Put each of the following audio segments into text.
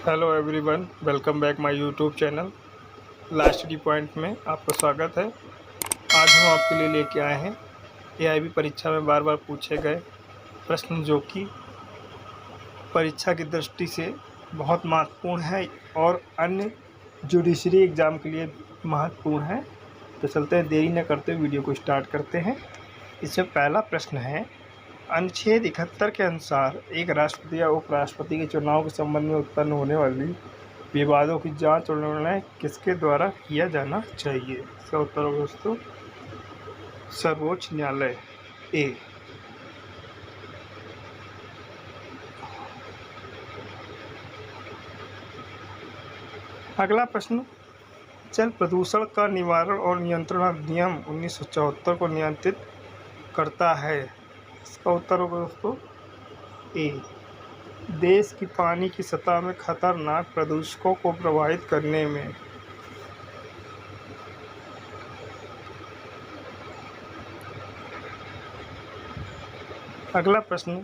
Hello everyone, welcome back my YouTube channel. Last D point में आपका स्वागत है। आज हम आपके लिए लेके आए हैं एआईबी परीक्षा में बार बार पूछे गए प्रश्न, जो कि परीक्षा की दृष्टि से बहुत महत्वपूर्ण है और अन्य जुडिशरी एग्ज़ाम के लिए महत्वपूर्ण है। तो चलते हैं, देरी न करते हुए वीडियो को स्टार्ट करते हैं। इसमें पहला प्रश्न है, अनुच्छेद 71 के अनुसार एक राष्ट्रपति या उपराष्ट्रपति के चुनाव के संबंध में उत्पन्न होने वाली विवादों की जांच और निर्णय किसके द्वारा किया जाना चाहिए? इसका उत्तर होगा दोस्तों सर्वोच्च न्यायालय। ए। अगला प्रश्न, जल प्रदूषण का निवारण और नियंत्रण अधिनियम 1974 को नियंत्रित करता है। इसका उत्तर होगा दोस्तों ए। देश की पानी की सतह में खतरनाक प्रदूषकों को प्रभावित करने में अगला प्रश्न,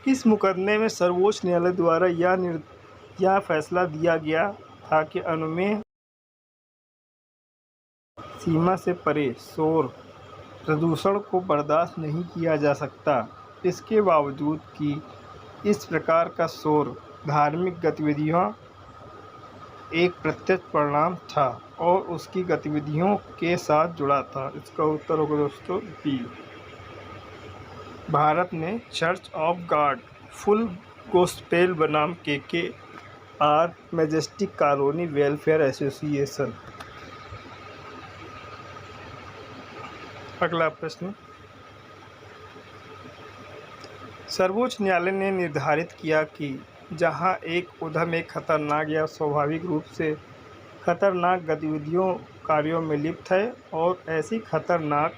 किस मुकदमे में सर्वोच्च न्यायालय द्वारा यह फैसला दिया गया था कि अनुमेय सीमा से परे शोर प्रदूषण को बर्दाश्त नहीं किया जा सकता, इसके बावजूद कि इस प्रकार का शोर धार्मिक गतिविधियों एक प्रत्यक्ष परिणाम था और उसकी गतिविधियों के साथ जुड़ा था? इसका उत्तर होगा दोस्तों बी। भारत ने church of God full gospel बनाम KKR majestic colony welfare association. अगला प्रश्न, सर्वोच्च न्यायालय ने निर्धारित किया कि जहां एक उद्यम एक खतरनाक या स्वाभाविक रूप से खतरनाक गतिविधियों कार्यों में लिप्त है और ऐसी खतरनाक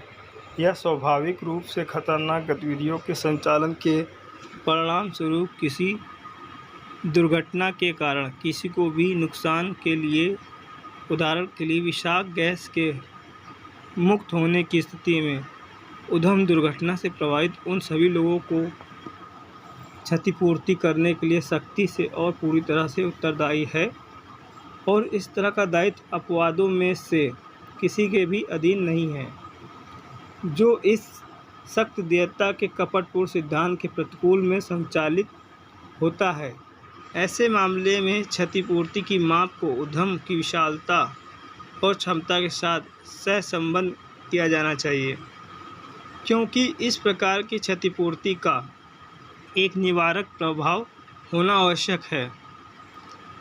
या स्वाभाविक रूप से खतरनाक गतिविधियों के संचालन के परिणाम स्वरूप किसी दुर्घटना के कारण किसी को भी नुकसान के लिए, उदाहरण के लिए विषाक्त गैस के मुक्त होने की स्थिति में उद्यम दुर्घटना से प्रभावित उन सभी लोगों को क्षतिपूर्ति करने के लिए सख्ती से और पूरी तरह से उत्तरदायी है और इस तरह का दायित्व अपवादों में से किसी के भी अधीन नहीं है जो इस सख्त देयता के कपटपूर्ण सिद्धांत के प्रतिकूल में संचालित होता है। ऐसे मामले में क्षतिपूर्ति की माप को उद्यम की विशालता और क्षमता के साथ सहसंबद्ध किया जाना चाहिए, क्योंकि इस प्रकार की क्षतिपूर्ति का एक निवारक प्रभाव होना आवश्यक है।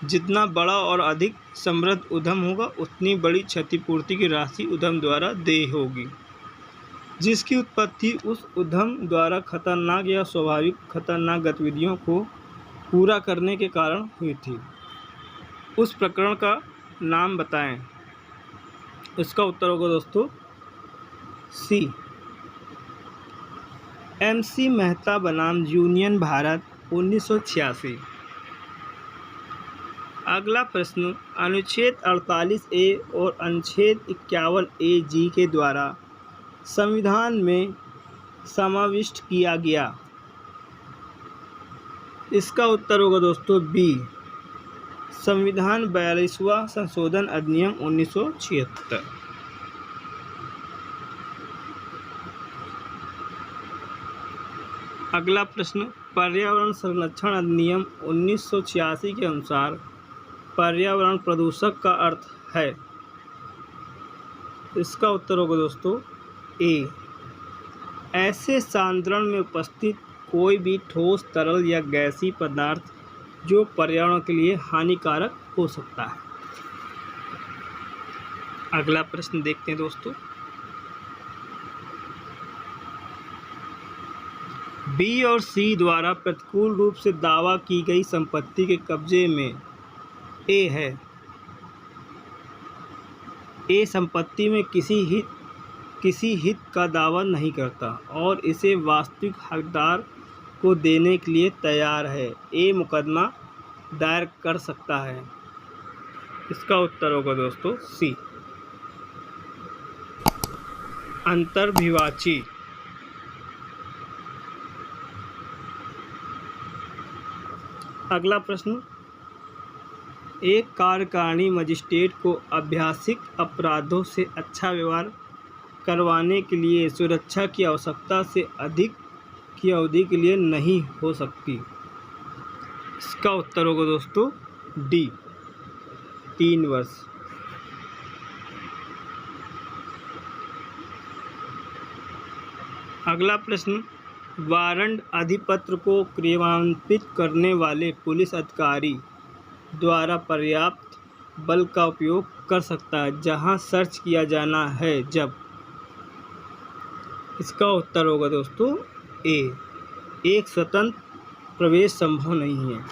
जितना बड़ा और अधिक समृद्ध उद्यम होगा, उतनी बड़ी क्षतिपूर्ति की राशि उद्यम द्वारा देय होगी, जिसकी उत्पत्ति उस उद्यम द्वारा खतरनाक या स्वाभाविक खतरनाक गतिविधियों को पूरा करने के कारण हुई थी। उस प्रकरण का नाम बताएं। इसका उत्तर होगा दोस्तों सी। MC मेहता बनाम यूनियन भारत 1986। अगला प्रश्न, अनुच्छेद 48A और अनुच्छेद 51AG के द्वारा संविधान में समाविष्ट किया गया। इसका उत्तर होगा दोस्तों बी। संविधान 42वां संशोधन अधिनियम 1976। अगला प्रश्न, पर्यावरण संरक्षण अधिनियम 1986 के अनुसार पर्यावरण प्रदूषक का अर्थ है। इसका उत्तर होगा दोस्तों ए। ऐसे सांद्रण में उपस्थित कोई भी ठोस, तरल या गैसीय पदार्थ जो पर्यावरण के लिए हानिकारक हो सकता है। अगला प्रश्न देखते हैं दोस्तों, बी और सी द्वारा प्रतिकूल रूप से दावा की गई संपत्ति के कब्जे में ए है। ए संपत्ति में किसी हित का दावा नहीं करता और इसे वास्तविक हकदार को देने के लिए तैयार है। ए मुकदमा दायर कर सकता है। इसका उत्तर होगा दोस्तों सी। अंतर्विवाची। अगला प्रश्न, एक कार्यकारिणी मजिस्ट्रेट को अभ्यासिक अपराधों से अच्छा व्यवहार करवाने के लिए सुरक्षा की आवश्यकता से अधिक की अवधि के लिए नहीं हो सकती। इसका उत्तर होगा दोस्तों डी, 3 वर्ष। अगला प्रश्न, वारंट अधिपत्र को क्रियान्वित करने वाले पुलिस अधिकारी द्वारा पर्याप्त बल का उपयोग कर सकता है जहां सर्च किया जाना है जब। इसका उत्तर होगा दोस्तों ए, एक स्वतंत्र प्रवेश संभव नहीं है।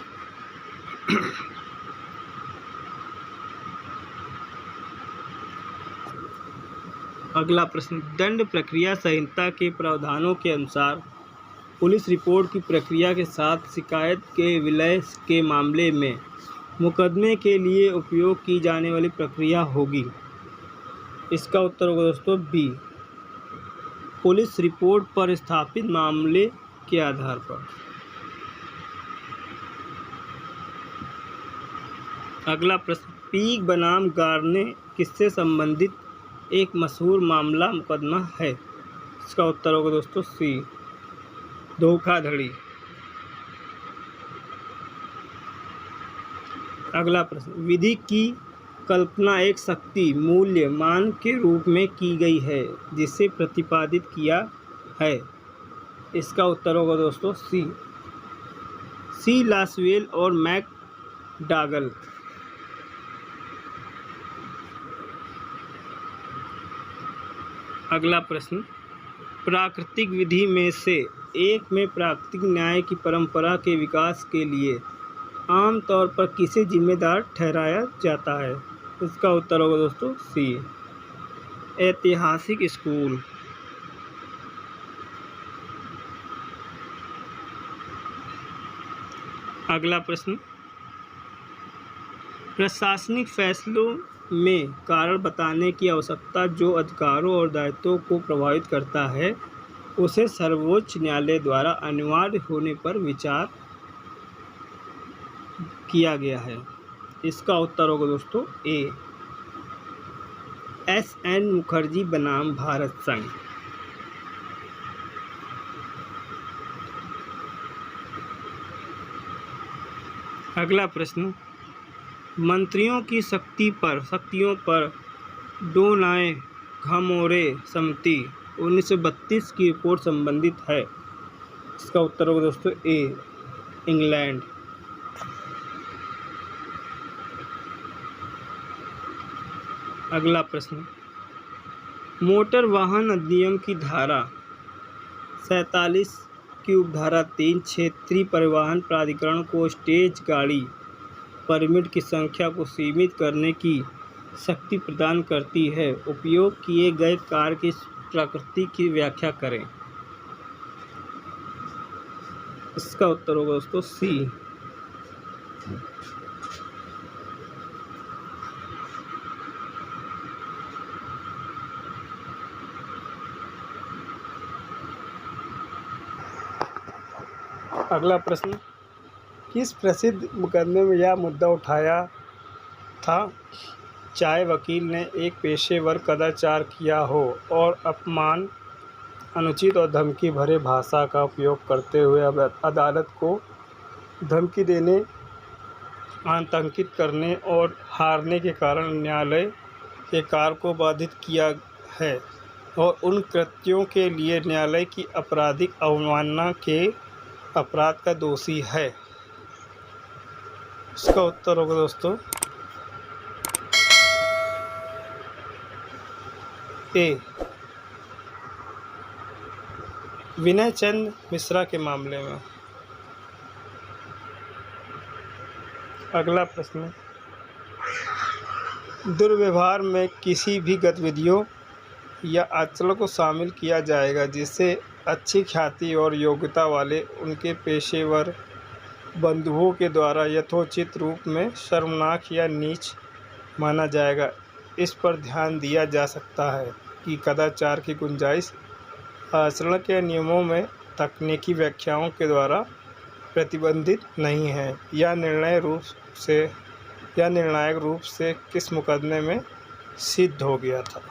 अगला प्रश्न, दंड प्रक्रिया संहिता के प्रावधानों के अनुसार पुलिस रिपोर्ट की प्रक्रिया के साथ शिकायत के विलय के मामले में मुकदमे के लिए उपयोग की जाने वाली प्रक्रिया होगी। इसका उत्तर होगा दोस्तों बी, पुलिस रिपोर्ट पर स्थापित मामले के आधार पर। अगला प्रश्न, पीक बनाम गार्ने किससे संबंधित एक मशहूर मामला मुकदमा है। इसका उत्तर होगा दोस्तों सी, धोखाधड़ी। अगला प्रश्न, विधि की कल्पना एक शक्ति मूल्य मान के रूप में की गई है जिसे प्रतिपादित किया है। इसका उत्तर होगा दोस्तों सी लासवेल और मैकडॉगल। अगला प्रश्न, प्राकृतिक विधि में से एक में प्राकृतिक न्याय की परंपरा के विकास के लिए आमतौर पर किसे जिम्मेदार ठहराया जाता है। इसका उत्तर होगा दोस्तों सी, ऐतिहासिक स्कूल। अगला प्रश्न, प्रशासनिक फैसलों में कारण बताने की आवश्यकता जो अधिकारों और दायित्वों को प्रभावित करता है उसे सर्वोच्च न्यायालय द्वारा अनिवार्य होने पर विचार किया गया है। इसका उत्तर होगा दोस्तों ए, एस.एन. मुखर्जी बनाम भारत संघ। अगला प्रश्न, मंत्रियों की शक्तियों पर डोनाए घमोरे समिति 1932 की रिपोर्ट संबंधित है। इसका उत्तर होगा दोस्तों ए, इंग्लैंड। अगला प्रश्न, मोटर वाहन अधिनियम की धारा 47 की उपधारा 3 क्षेत्रीय परिवहन प्राधिकरण को स्टेज गाड़ी परमिट की संख्या को सीमित करने की शक्ति प्रदान करती है। उपयोग किए गए कार की प्रकृति की व्याख्या करें। इसका उत्तर होगा दोस्तों सी, अगला प्रश्न, किस प्रसिद्ध मुकदमे में यह मुद्दा उठाया था, चाहे वकील ने एक पेशेवर कदाचार किया हो और अपमान, अनुचित और धमकी भरे भाषा का उपयोग करते हुए अदालत को धमकी देने, आतंकित करने और हारने के कारण न्यायालय के कार्य को बाधित किया है और उन कृत्यों के लिए न्यायालय की आपराधिक अवमानना के अपराध का दोषी है। इसका उत्तर होगा दोस्तों ए, विनय चंद मिश्रा के मामले में। अगला प्रश्न, दुर्व्यवहार में किसी भी गतिविधियों या आचरण को शामिल किया जाएगा जिसे अच्छी ख्याति और योग्यता वाले उनके पेशेवर बंधुओं के द्वारा यथोचित रूप में शर्मनाक या नीच माना जाएगा। इस पर ध्यान दिया जा सकता है कि कदाचार की गुंजाइश आचरण के नियमों में तकनीकी व्याख्याओं के द्वारा प्रतिबंधित नहीं है या निर्णय रूप से यह निर्णायक रूप से किस मुकदमे में सिद्ध हो गया था?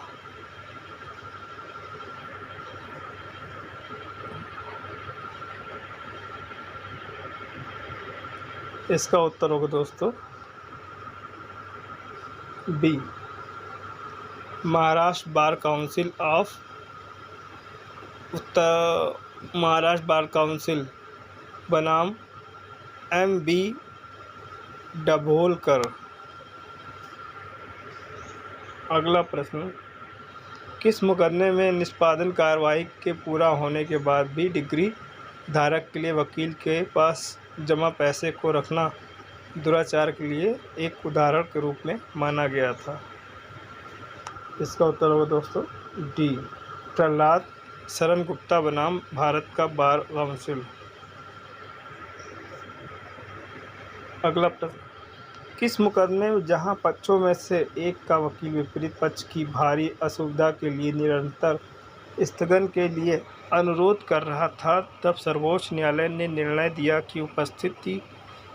इसका उत्तर होगा दोस्तों B, Maharashtra bar council of Maharashtra bar council बनाम M.B. दाभोलकर। अगला प्रश्न, किस मुकदमे में निष्पादन कार्रवाई के पूरा होने के बाद भी डिग्री धारक के लिए वकील के पास जमा पैसे को रखना दुराचार के लिए एक उदाहरण के रूप में माना गया था? इसका उत्तर होगा दोस्तों डी, प्रहलाद शरण गुप्ता बनाम भारत का बार काउंसिल। अगला प्रश्न, किस मुकदमे में जहां पक्षों में से एक का वकील विपरीत पक्ष की भारी असुविधा के लिए निरंतर स्थगन के लिए अनुरोध कर रहा था, तब सर्वोच्च न्यायालय ने निर्णय दिया कि उपस्थिति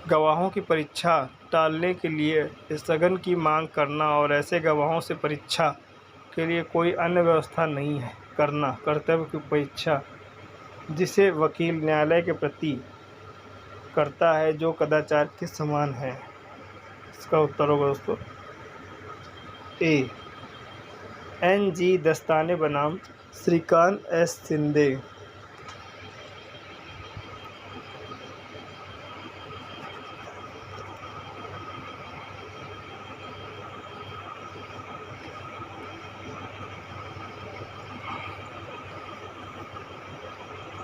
गवाहों की परीक्षा टालने के लिए स्थगन की मांग करना और ऐसे गवाहों से परीक्षा के लिए कोई अन्य व्यवस्था नहीं है करना कर्तव्य की परीक्षा जिसे वकील न्यायालय के प्रति करता है, जो कदाचार के समान है। इसका उत्तर होगा दोस्तों ए, N.G. दस्ताने बनाम श्रीकांत S. शिंदे।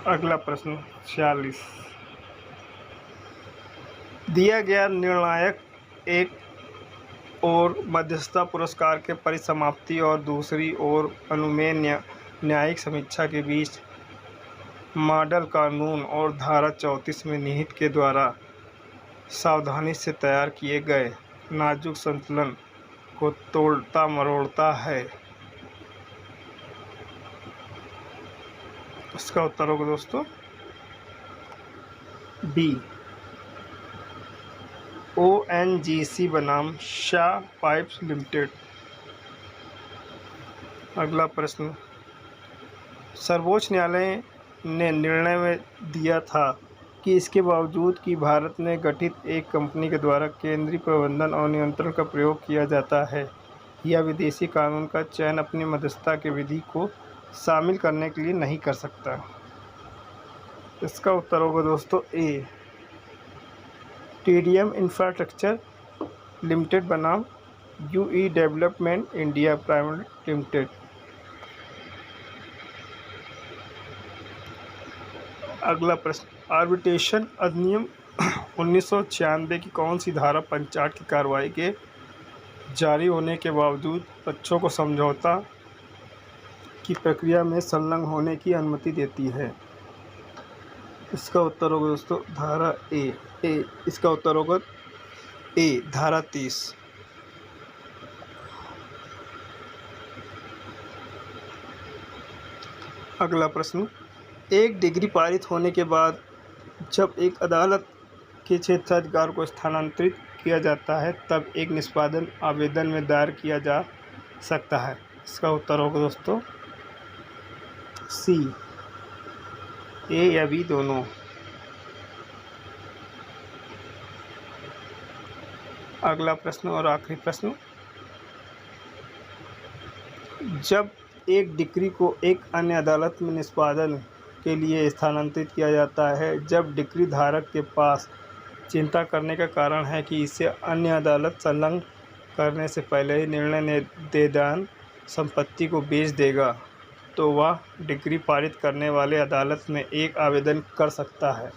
अगला प्रश्न 46, दिया गया निर्णायक एक और मध्यस्थता पुरस्कार के परिसमाप्ति और दूसरी ओर अनुमेय न्यायिक समीक्षा के बीच मॉडल कानून और धारा 34 में निहित के द्वारा सावधानी से तैयार किए गए नाजुक संतुलन को तोड़ता मरोड़ता है। इसका उत्तर होगा दोस्तों बी, ONGC बनाम शाह पाइप्स लिमिटेड। अगला प्रश्न, सर्वोच्च न्यायालय ने निर्णय में दिया था कि इसके बावजूद कि भारत में गठित एक कंपनी के द्वारा केंद्रीय प्रबंधन और नियंत्रण का प्रयोग किया जाता है, यह विदेशी कानून का चयन अपनी मध्यस्थता के विधि को शामिल करने के लिए नहीं कर सकता। इसका उत्तर होगा दोस्तों ए, TDM इंफ्रास्ट्रक्चर लिमिटेड बनाम UE development India private limited. अगला प्रश्न, आर्बिट्रेशन अधिनियम 1996 की कौन सी धारा पंचाट की कार्रवाई के जारी होने के बावजूद पक्षों को समझौता की प्रक्रिया में संलग्न होने की अनुमति देती है? इसका उत्तर होगा दोस्तों धारा ए। इसका उत्तर होगा ए, धारा 30। अगला प्रश्न, एक डिग्री पारित होने के बाद जब एक अदालत के क्षेत्राधिकार को स्थानांतरित किया जाता है, तब एक निष्पादन आवेदन में दायर किया जा सकता है। इसका उत्तर होगा दोस्तों सी, ए या बी दोनों। अगला प्रश्न और आखिरी प्रश्न, जब एक डिक्री को एक अन्य अदालत में निष्पादन के लिए स्थानांतरित किया जाता है, जब डिक्री धारक के पास चिंता करने का कारण है कि इसे अन्य अदालत संलग्न करने से पहले ही निर्णय देदान संपत्ति को बेच देगा, तो वह डिक्री पारित करने वाले अदालत में एक आवेदन कर सकता है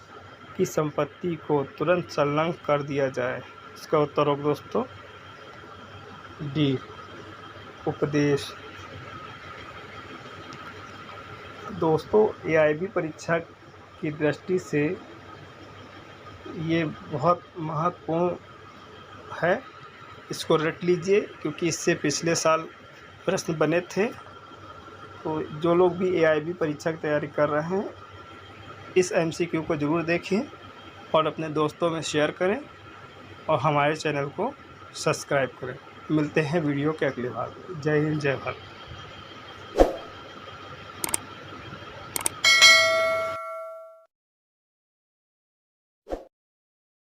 कि संपत्ति को तुरंत संलग्न कर दिया जाए। इसका उत्तर होगा दोस्तों डी, उपदेश। दोस्तों AIB परीक्षा की दृष्टि से ये बहुत महत्वपूर्ण है, इसको रट लीजिए क्योंकि इससे पिछले साल प्रश्न बने थे। तो जो लोग भी AIB परीक्षा की तैयारी कर रहे हैं, इस MCQ को ज़रूर देखें और अपने दोस्तों में शेयर करें और हमारे चैनल को सब्सक्राइब करें। मिलते हैं वीडियो के अगले भाग में। जय हिंद, जय भारत।